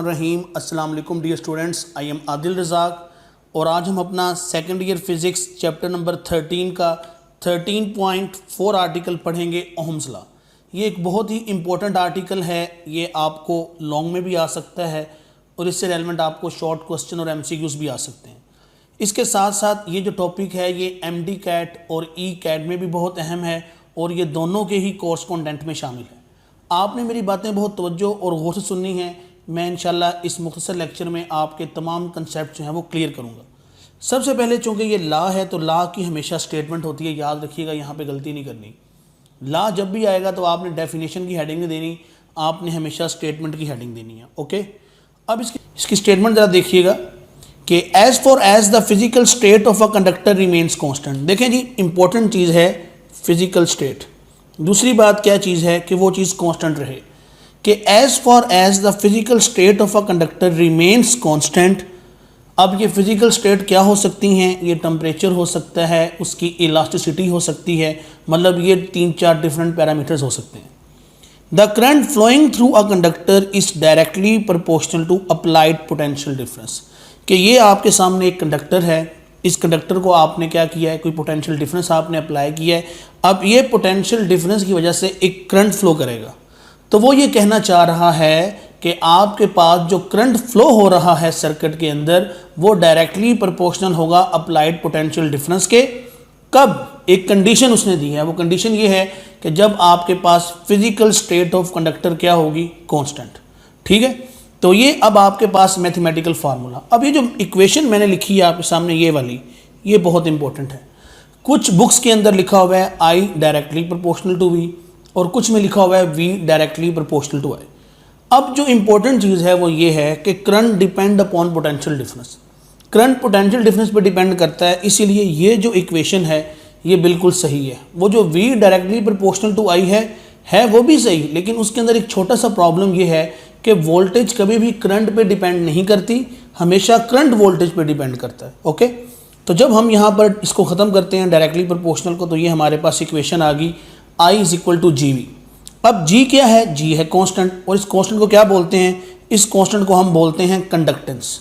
रहीम अस्सलाम वालेकुम dear students, I am Adil Razzaq और आज हम अपना second year physics chapter number 13 का 13.4 आर्टिकल पढ़ेंगे ओहम्स लॉ। ये एक बहुत ही इम्पोर्टेंट आर्टिकल है, ये आपको लॉन्ग में भी आ सकता है और इससे रेलेवेंट आपको शॉर्ट क्वेश्चन और MCQs भी आ सकते हैं। इसके साथ साथ ये जो टॉपिक है ये MD कैट और ई कैट में भी बहुत अहम है और ये दोनों के ही कोर्स कंटेंट में शामिल है। आपने मेरी बातें बहुत तवज्जो और गौर से सुननी है। मैं इंशाल्लाह इस मुख्तसर लेक्चर में आपके तमाम कंसेप्ट जो हैं वो क्लियर करूँगा। सबसे पहले चूँकि ये लॉ है तो लॉ की हमेशा स्टेटमेंट होती है, याद रखिएगा, यहाँ पे गलती नहीं करनी। लॉ जब भी आएगा तो आपने डेफिनेशन की हेडिंग नहीं देनी, आपने हमेशा स्टेटमेंट की हेडिंग देनी है। ओके, अब इसकी स्टेटमेंट ज़रा देखिएगा कि as far as the physical state of a conductor remains constant. देखें जी, इंपॉर्टेंट चीज़ है फिजिकल स्टेट। दूसरी बात क्या चीज़ है कि वो चीज़ कॉन्स्टेंट रहे, कि as far as the physical state of a conductor remains constant. अब ये फिजिकल स्टेट क्या हो सकती हैं? ये टेम्परेचर हो सकता है, उसकी इलास्टिसिटी हो सकती है, मतलब ये 3-4 डिफरेंट पैरामीटर्स हो सकते हैं। The current flowing through a conductor is directly proportional to applied potential difference. कि ये आपके सामने एक कंडक्टर है, इस कंडक्टर को आपने क्या किया है, कोई पोटेंशियल डिफरेंस आपने अप्लाई किया है। अब ये पोटेंशियल डिफरेंस की वजह से एक करंट फ्लो करेगा, तो वो ये कहना चाह रहा है कि आपके पास जो करंट फ्लो हो रहा है सर्किट के अंदर वो डायरेक्टली प्रोपोर्शनल होगा अप्लाइड पोटेंशियल डिफरेंस के। कब? एक कंडीशन उसने दी है, वो कंडीशन ये है कि जब आपके पास फिजिकल स्टेट ऑफ कंडक्टर क्या होगी, कांस्टेंट। ठीक है, तो ये अब आपके पास मैथमेटिकल फार्मूला। अब ये जो इक्वेशन मैंने लिखी है आपके सामने ये वाली, ये बहुत इंपॉर्टेंट है। कुछ बुक्स के अंदर लिखा हुआ है I directly proportional to V और कुछ में लिखा हुआ है V directly proportional to I। अब जो इंपॉर्टेंट चीज़ है वो ये है कि current depend upon potential difference. Current potential difference पे डिपेंड करता है, इसीलिए ये जो इक्वेशन है ये बिल्कुल सही है। वो जो V directly proportional to I है वो भी सही, लेकिन उसके अंदर एक छोटा सा प्रॉब्लम ये है कि वोल्टेज कभी भी करंट पे डिपेंड नहीं करती, हमेशा करंट वोल्टेज पे डिपेंड करता है। ओके, तो जब हम यहाँ पर इसको ख़त्म करते हैं डायरेक्टली प्रोपोर्शनल को, तो ये हमारे पास इक्वेशन आ गई I = GV। अब G क्या है? G है कांस्टेंट, और इस कांस्टेंट को क्या बोलते हैं? इस कांस्टेंट को हम बोलते हैं कंडक्टेंस।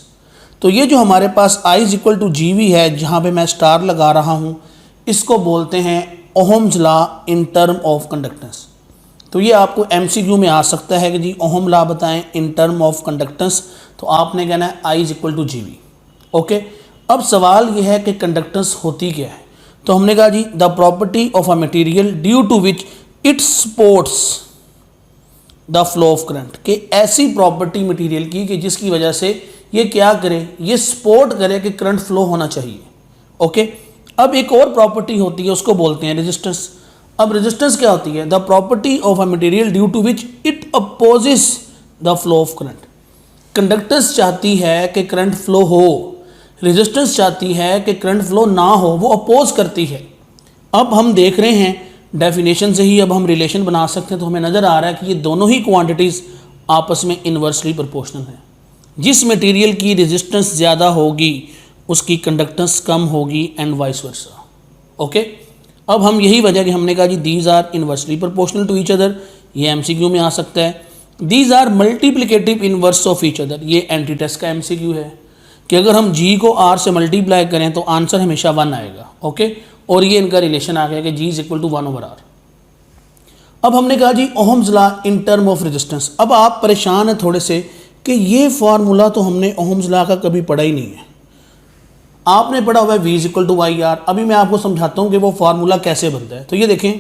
तो ये जो हमारे पास I = GV है, जहाँ पे मैं स्टार लगा रहा हूँ, इसको बोलते हैं Ohm's law in term of conductance. तो ये आपको MCQ में आ सकता है कि जी ओहम लॉ बताएं इन टर्म ऑफ कंडक्टेंस, तो आपने कहना है I = GV। ओके, अब सवाल ये है कि कंडक्टेंस होती क्या है? तो हमने कहा जी the property of a material due to which it supports the flow of current. कि ऐसी प्रॉपर्टी मटेरियल की कि जिसकी वजह से ये क्या करे, ये सपोर्ट करे कि करंट फ्लो होना चाहिए। ओके, अब एक और प्रॉपर्टी होती है, उसको बोलते हैं रेजिस्टेंस। अब रेजिस्टेंस क्या होती है? The property of a material due to which it opposes the flow of current. Conductance चाहती है कि करंट फ्लो हो, रेजिस्टेंस चाहती है कि करंट फ्लो ना हो, वो अपोज करती है। अब हम देख रहे हैं डेफिनेशन से ही अब हम रिलेशन बना सकते हैं, तो हमें नज़र आ रहा है कि ये दोनों ही क्वांटिटीज़ आपस में इन्वर्सली प्रोपोर्शनल हैं। जिस मटेरियल की रेजिस्टेंस ज़्यादा होगी उसकी कंडक्टेंस कम होगी एंड वाइस वर्सा। ओके, अब हम यही वजह कि हमने कहा जी these are inversely proportional to each other, ये MCQ में आ सकता है। These are multiplicative inverse of each other, ये एंटी टेस्ट का MCQ है कि अगर हम G को R से मल्टीप्लाई करें तो आंसर हमेशा 1 आएगा। ओके, और ये इनका रिलेशन आ गया कि G = 1/R। अब हमने कहा जी Ohm's law in term of resistance. अब आप परेशान हैं थोड़े से कि ये फार्मूला तो हमने ओहम्स लॉ का कभी पढ़ा ही नहीं है। आपने पढ़ा हुआ है V = IR। अभी मैं आपको समझाता हूँ कि वो फार्मूला कैसे बनता है। तो ये देखें,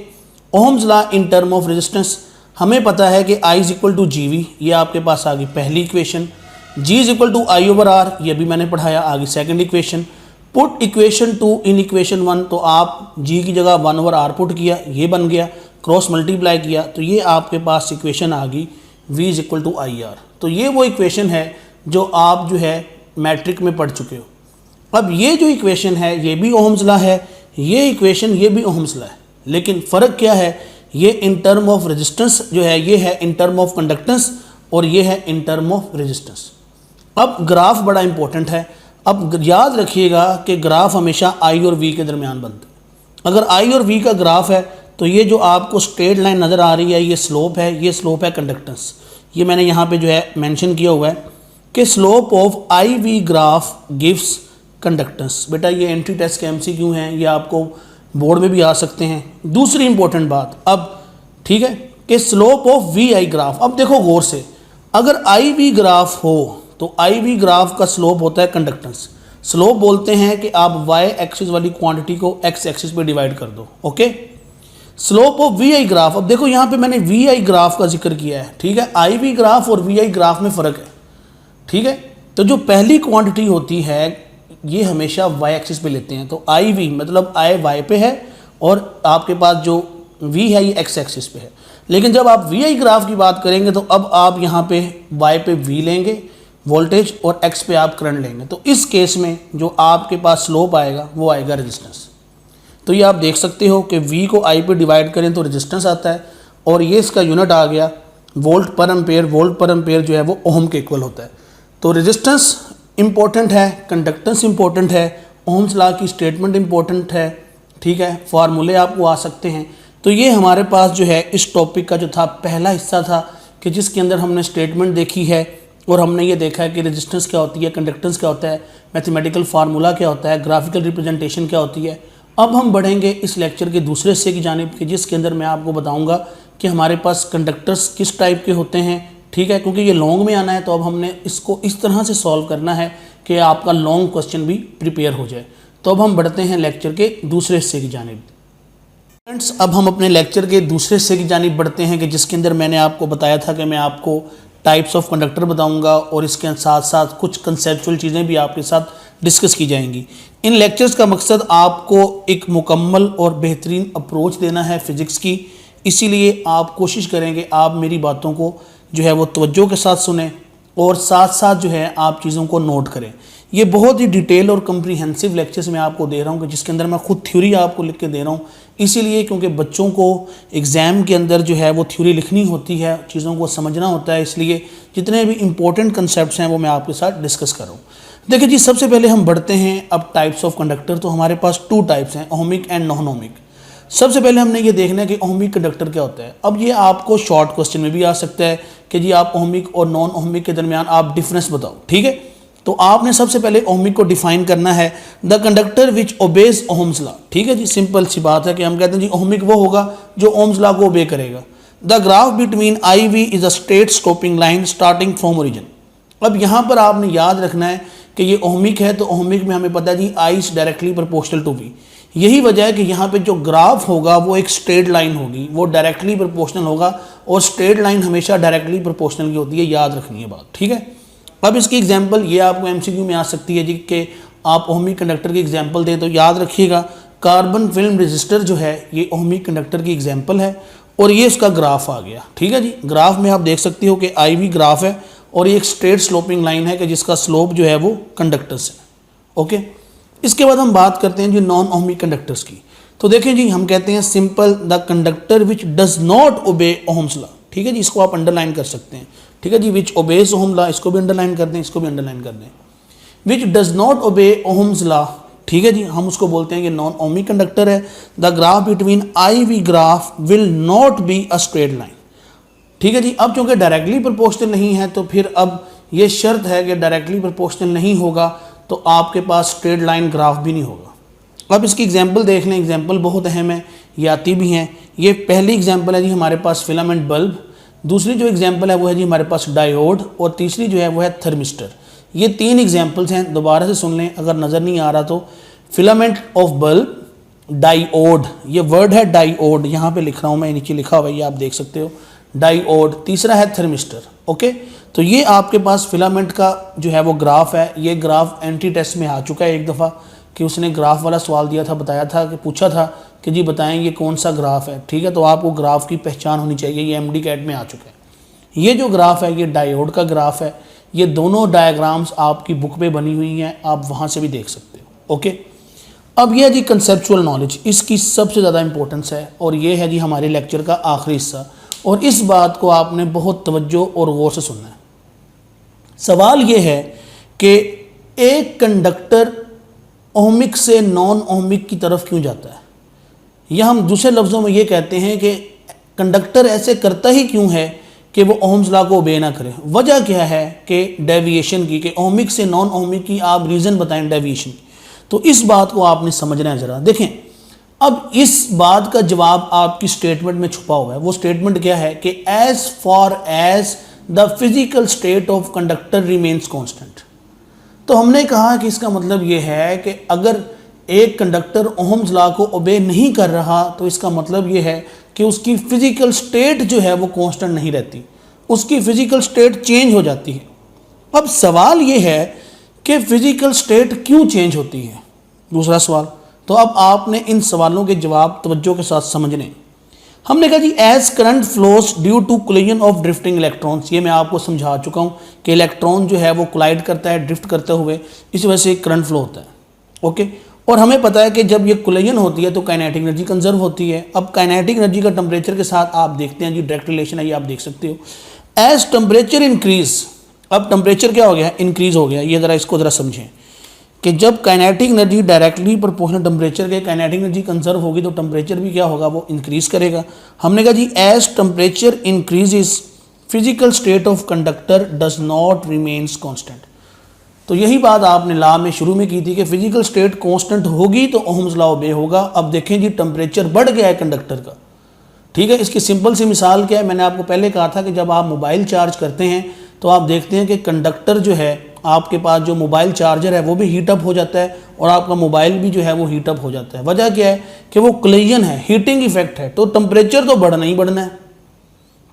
Ohm's law in term of resistance, हमें पता है कि I = GV, ये आपके पास आ गई पहली इक्वेशन। G = I/R, ये भी मैंने पढ़ाया, आ गई second equation. Put equation 2 in equation 1, तो आप G की जगह 1/R पुट किया, ये बन गया, क्रॉस मल्टीप्लाई किया, तो ये आपके पास इक्वेशन आ गई V = IR। तो ये वो इक्वेशन है जो आप जो है मैट्रिक में पढ़ चुके हो। अब ये जो इक्वेशन है ये भी ओहम्स लॉ है, ये इक्वेशन ये भी ओहम्स लॉ है, लेकिन फ़र्क क्या है? ये इन टर्म ऑफ रेजिस्टेंस जो है ये है इन टर्म ऑफ कंडक्टेंस और ये है इन टर्म ऑफ रेजिस्टेंस। अब ग्राफ बड़ा इंपॉर्टेंट है। अब याद रखिएगा कि ग्राफ हमेशा आई और वी के दरमियान बनते हैं। अगर आई और वी का ग्राफ है तो ये जो आपको स्ट्रेट लाइन नज़र आ रही है ये स्लोप है, ये स्लोप है कंडक्टेंस। ये मैंने यहाँ पे जो है मेंशन किया हुआ है कि slope of I V graph gives conductance. बेटा ये एंट्री टेस्ट के MCQ हैं, ये आपको बोर्ड में भी आ सकते हैं। दूसरी इंपॉर्टेंट बात अब ठीक है कि slope of V I graph. अब देखो गौर से, अगर आई वी ग्राफ हो तो आई वी ग्राफ का स्लोप होता है कंडक्टेंस। स्लोप बोलते हैं कि आप y एक्सिस वाली क्वांटिटी को x एक्सिस पे डिवाइड कर दो। Okay, slope of V I graph. अब देखो यहाँ पे मैंने वी आई ग्राफ का जिक्र किया है, ठीक है। आई वी ग्राफ और वी आई ग्राफ में फ़र्क है, ठीक है। तो जो पहली क्वांटिटी होती है ये हमेशा y एक्सिस पे लेते हैं, तो आई वी मतलब आई y पे है और आपके पास जो v है ये x एक्सिस पे है। लेकिन जब आप वी आई ग्राफ की बात करेंगे तो अब आप यहाँ पे y पे v लेंगे वोल्टेज और x पे आप करंट लेंगे, तो इस केस में जो आपके पास स्लोप आएगा वो आएगा रेजिस्टेंस। तो ये आप देख सकते हो कि v को i पे डिवाइड करें तो रेजिस्टेंस आता है और ये इसका यूनिट आ गया volt per ampere. Volt per ampere जो है वो ओम के इक्वल होता है। तो रेजिस्टेंस इंपॉर्टेंट है, कंडक्टेंस इंपॉर्टेंट है, ओम्स लॉ की स्टेटमेंट इंपॉर्टेंट है, ठीक है। फार्मूले आपको आ सकते हैं। तो ये हमारे पास जो है इस टॉपिक का जो था पहला हिस्सा था कि जिसके अंदर हमने स्टेटमेंट देखी है और हमने ये देखा है कि रेजिस्टेंस क्या होती है, कंडक्टेंस क्या होता है, मैथमेटिकल फार्मूला क्या होता है, ग्राफिकल रिप्रेजेंटेशन क्या होती है। अब हम बढ़ेंगे इस लेक्चर के दूसरे हिस्से की जानिब कि जिसके अंदर मैं आपको बताऊंगा कि हमारे पास कंडक्टर्स किस टाइप के होते हैं, ठीक है। क्योंकि ये लॉन्ग में आना है तो अब हमने इसको इस तरह से सॉल्व करना है कि आपका लॉन्ग क्वेश्चन भी प्रिपेयर हो जाए। तो अब हम बढ़ते हैं लेक्चर के दूसरे हिस्से की जानिब। फ्रेंड्स अब हम अपने लेक्चर के दूसरे हिस्से की जानिब बढ़ते हैं कि जिसके अंदर मैंने आपको बताया था कि मैं आपको टाइप्स ऑफ कंडक्टर बताऊंगा और इसके साथ साथ कुछ कंसेप्चुअल चीज़ें भी आपके साथ डिस्कस की जाएंगी। इन लेक्चर्स का मकसद आपको एक मुकम्मल और बेहतरीन अप्रोच देना है फ़िज़िक्स की, इसीलिए आप कोशिश करेंगे आप मेरी बातों को जो है वो तवज्जो के साथ सुने और साथ साथ जो है आप चीज़ों को नोट करें। ये बहुत ही डिटेल और कम्प्रीहेंसिव लेक्चर्स मैं आपको दे रहा हूँ कि जिसके अंदर मैं खुद थ्योरी आपको लिख के दे रहा हूँ, इसीलिए क्योंकि बच्चों को एग्ज़ाम के अंदर जो है वो थ्योरी लिखनी होती है, चीज़ों को समझना होता है, इसलिए जितने भी इंपॉर्टेंट कंसेप्ट्स हैं वो मैं आपके साथ डिस्कस कर रहा हूँ। देखिए जी, सबसे पहले हम बढ़ते हैं अब टाइप्स ऑफ कंडक्टर। तो हमारे पास 2 टाइप्स हैं, ओहमिक एंड नॉन ओहमिक। सबसे पहले हमने ये देखना है कि ओहमिक कंडक्टर क्या होता है। अब ये आपको शॉर्ट क्वेश्चन में भी आ सकता है कि जी आप ओहमिक और नॉन ओहमिक के दरमियान आप डिफरेंस बताओ, ठीक है। तो आपने सबसे पहले ओहमिक को डिफाइन करना है, the conductor which obeys Ohm's law, ठीक है जी। सिंपल सी बात है कि हम कहते हैं जी ओहमिक वो होगा जो ओहम्स लॉ को ओबे करेगा। The graph between I V is a straight sloping line starting from origin. अब यहाँ पर आपने याद रखना है कि ये ओहमिक है, तो ओहमिक में हमें पता है जी I is directly proportional to V. यही वजह है कि यहाँ पे जो ग्राफ होगा वो एक स्ट्रेट लाइन होगी, वो डायरेक्टली प्रोपोर्शनल होगा और स्ट्रेट लाइन हमेशा डायरेक्टली प्रोपोर्शनल की होती है, याद रखनी है बात, ठीक है। अब इसकी एग्जांपल ये आपको MCQ में आ सकती है जी कि आप ओहमिक कंडक्टर की एग्जांपल दें, तो याद रखिएगा कार्बन फिल्म रजिस्टर जो है ये ओहमिक कंडक्टर की एग्जांपल है और ये इसका ग्राफ आ गया, ठीक है जी। ग्राफ में आप देख सकते हो कि आई वी ग्राफ है और ये एक स्ट्रेट स्लोपिंग लाइन है कि जिसका स्लोप जो है वो कंडक्टर्स है, ओके। इसके बाद हम बात करते हैं जी नॉन ओहमिक कंडक्टर्स की। तो देखें जी, हम कहते हैं simple the conductor which does not obey Ohm's law, ठीक है जी। इसको आप अंडरलाइन कर सकते हैं, ठीक है जी। विच ओबेज ओहम लॉ, इसको भी अंडरलाइन कर दें, इसको भी अंडरलाइन कर दें। Which does not obey Ohm's law, ठीक है जी, हम उसको बोलते हैं कि नॉन ओहमिक कंडक्टर है। The graph between I V graph will not be a straight line, ठीक है जी। अब चूंकि डायरेक्टली प्रोपोर्शनल नहीं है तो फिर अब ये शर्त है कि डायरेक्टली प्रोपोर्शनल नहीं होगा तो आपके पास स्ट्रेट लाइन ग्राफ भी नहीं होगा। अब इसकी एग्जांपल देख लें, एग्जांपल बहुत अहम है, ये आती भी हैं। ये पहली एग्जांपल है जी हमारे पास फिलामेंट बल्ब, दूसरी जो एग्जांपल है वो है जी हमारे पास डायोड और तीसरी जो है वो है थर्मिस्टर। ये 3 एग्जांपल्स हैं, दोबारा से सुन लें अगर नज़र नहीं आ रहा तो। फिलामेंट ऑफ बल्ब, डायोड, ये वर्ड है डायोड, यहाँ पे लिख रहा हूँ मैं, नीचे लिखा हुआ है ये आप देख सकते हो, डायोड। तीसरा है थर्मिस्टर, ओके। तो ये आपके पास फिलामेंट का जो है वो ग्राफ है। ये ग्राफ एंट्री टेस्ट में आ चुका है एक दफ़ा कि उसने ग्राफ वाला सवाल दिया था, बताया था कि पूछा था कि जी बताएं ये कौन सा ग्राफ है, ठीक है। तो आपको ग्राफ की पहचान होनी चाहिए, ये MD कैट में आ चुका है। ये जो ग्राफ है ये डायोड का ग्राफ है। ये दोनों डायग्राम्स आपकी बुक पे बनी हुई हैं, आप वहाँ से भी देख सकते हो, ओके। अब यह जी कंसेप्चुअल नॉलेज, इसकी सबसे ज़्यादा इंपॉर्टेंस है और ये है जी हमारे लेक्चर का आखिरी हिस्सा और इस बात को आपने बहुत तवज्जो और गौर से सुनना है। सवाल ये है कि एक कंडक्टर ओहमिक से नॉन ओहमिक की तरफ क्यों जाता है, या हम दूसरे लफ्ज़ों में ये कहते हैं कि कंडक्टर ऐसे करता ही क्यों है कि वो ओहम्स लॉ को ओबे ना करे। वजह क्या है कि डेविएशन की, कि ओहमिक से नॉन ओहमिक की आप रीज़न बताएं डेविएशन की। तो इस बात को आपने समझना है ज़रा। देखें, अब इस बात का जवाब आपकी स्टेटमेंट में छुपा हुआ है। वो स्टेटमेंट क्या है कि as far as the physical state of conductor remains constant. तो हमने कहा कि इसका मतलब ये है कि अगर एक कंडक्टर ओहम्स लॉ को ओबे नहीं कर रहा तो इसका मतलब ये है कि उसकी फिजिकल स्टेट जो है वो कांस्टेंट नहीं रहती, उसकी फिजिकल स्टेट चेंज हो जाती है। अब सवाल ये है कि फिजिकल स्टेट क्यों चेंज होती है, दूसरा सवाल। तो अब आपने इन सवालों के जवाब तवज्जो के साथ समझने। हमने कहा जी as current flows due to collision of drifting electrons, ये मैं आपको समझा चुका हूँ कि इलेक्ट्रॉन जो है वो कोलाइड करता है ड्रिफ्ट करते हुए, इस वजह से करंट फ्लो होता है। ओके, और हमें पता है कि जब ये कोलिजन होती है तो काइनेटिक एनर्जी कंजर्व होती है। अब काइनेटिक एनर्जी का टेम्परेचर के साथ आप देखते हैं जी डायरेक्ट रिलेशन है, ये आप देख सकते हो। एज टेम्परेचर इंक्रीज, अब टेम्परेचर क्या हो गया, इंक्रीज हो गया। ये ज़रा इसको ज़रा समझें कि जब kinetic energy directly proportional temperature के काइनेटिक एनर्जी कंजर्व होगी तो टेम्परेचर भी क्या होगा, वो इंक्रीज करेगा। हमने कहा जी as temperature increases physical state of conductor does not remains constant. तो यही बात आपने लॉ में शुरू में की थी कि फिजिकल स्टेट कांस्टेंट होगी तो ओहम्स लॉ ओबे होगा। अब देखें जी टेम्परेचर बढ़ गया है कंडक्टर का, ठीक है। इसकी सिंपल सी मिसाल क्या है, मैंने आपको पहले कहा था कि जब आप मोबाइल चार्ज करते हैं तो आप देखते हैं कि कंडक्टर जो है, आपके पास जो मोबाइल चार्जर है वो भी हीटअप हो जाता है और आपका मोबाइल भी जो है वो हीटअप हो जाता है। वजह क्या है कि वो कोलिजन है, हीटिंग इफेक्ट है, तो टेम्परेचर तो बढ़ना ही बढ़ना है।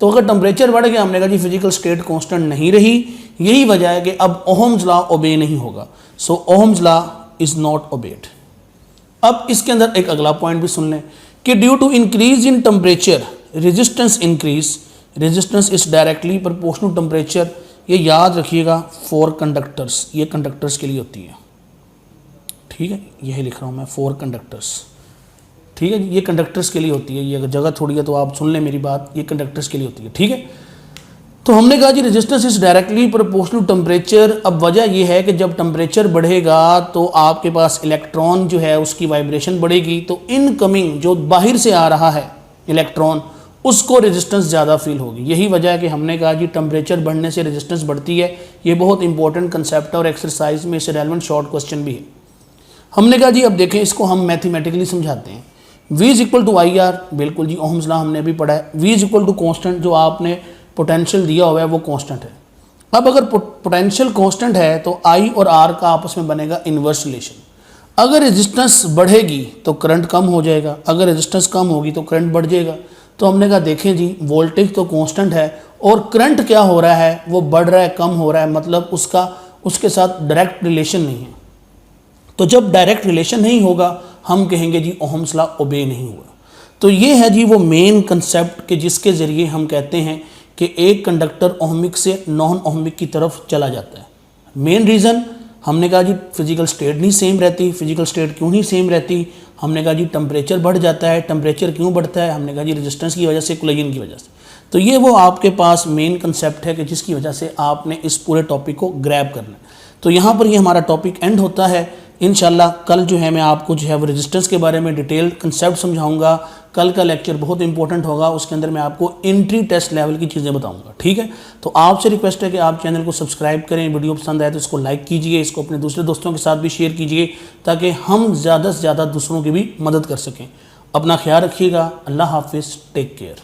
तो अगर टेम्परेचर बढ़ गया, हमने कहा जी फिजिकल स्टेट कांस्टेंट नहीं रही, यही वजह है कि अब ओहम्स लॉ ओबे नहीं होगा। So Ohm's law is not obeyed. अब इसके अंदर एक अगला पॉइंट भी सुन लें कि due to increase in temperature resistance increase, resistance is directly proportional temperature. ये याद रखिएगा फॉर कंडक्टर्स, ये कंडक्टर्स के लिए होती है, ठीक है। यही लिख रहा हूँ मैं, फॉर कंडक्टर्स, ठीक है। ये कंडक्टर्स के लिए होती है, ये अगर जगह थोड़ी है तो आप सुन लें मेरी बात, ये कंडक्टर्स के लिए होती है, ठीक है। तो हमने कहा जी resistance is directly proportional temperature. अब वजह यह है कि जब टेम्परेचर बढ़ेगा तो आपके पास इलेक्ट्रॉन जो है उसकी वाइब्रेशन बढ़ेगी, तो इनकमिंग जो बाहर से आ रहा है इलेक्ट्रॉन उसको रेजिस्टेंस ज़्यादा फील होगी। यही वजह है कि हमने कहा जी टेम्परेचर बढ़ने से रेजिस्टेंस बढ़ती है। ये बहुत इंपॉर्टेंट कंसेप्ट है और एक्सरसाइज में इससे रेलेवेंट शॉर्ट क्वेश्चन भी है। हमने कहा जी अब देखें इसको हम मैथमेटिकली समझाते हैं। V is equal to I R, बिल्कुल जी ओहम्स लॉ हमने भी पढ़ा है। V is equal to constant, जो आपने पोटेंशियल दिया हुआ है वो कांस्टेंट है। अब अगर पोटेंशियल कांस्टेंट है तो I और R का आपस में बनेगा इन्वर्स रिलेशन। अगर रेजिस्टेंस बढ़ेगी तो करंट कम हो जाएगा, अगर रेजिस्टेंस कम होगी तो करंट बढ़ जाएगा। तो हमने कहा देखें जी वोल्टेज तो कांस्टेंट है और करंट क्या हो रहा है, वो बढ़ रहा है, कम हो रहा है, मतलब उसके साथ डायरेक्ट रिलेशन नहीं है। तो जब डायरेक्ट रिलेशन नहीं होगा हम कहेंगे जी ओहम्स लॉ ओबे नहीं हुआ। तो ये है जी वो मेन कंसेप्ट कि जिसके ज़रिए हम कहते हैं कि एक कंडक्टर ओहमिक से नॉन ओहमिक की तरफ चला जाता है। मेन रीज़न हमने कहा जी फिजिकल स्टेट नहीं सेम रहती। फिजिकल स्टेट क्यों नहीं सेम रहती, हमने कहा जी टेम्परेचर बढ़ जाता है। टेम्परेचर क्यों बढ़ता है, हमने कहा जी रेजिस्टेंस की वजह से, कोलिजन की वजह से। तो ये वो आपके पास मेन कंसेप्ट है कि जिसकी वजह से आपने इस पूरे टॉपिक को ग्रैब करना है। तो यहाँ पर ये हमारा टॉपिक एंड होता है। इंशाल्लाह कल जो है मैं आपको जो है वो रेजिस्टेंस के बारे में डिटेल कंसेप्ट समझाऊंगा। कल का लेक्चर बहुत इंपॉर्टेंट होगा, उसके अंदर मैं आपको एंट्री टेस्ट लेवल की चीज़ें बताऊंगा, ठीक है। तो आपसे रिक्वेस्ट है कि आप चैनल को सब्सक्राइब करें, वीडियो पसंद आए तो इसको लाइक कीजिए, इसको अपने दूसरे दोस्तों के साथ भी शेयर कीजिए ताकि हम ज़्यादा से ज़्यादा दूसरों की भी मदद कर सकें। अपना ख्याल रखिएगा। अल्लाह हाफिज़, टेक केयर।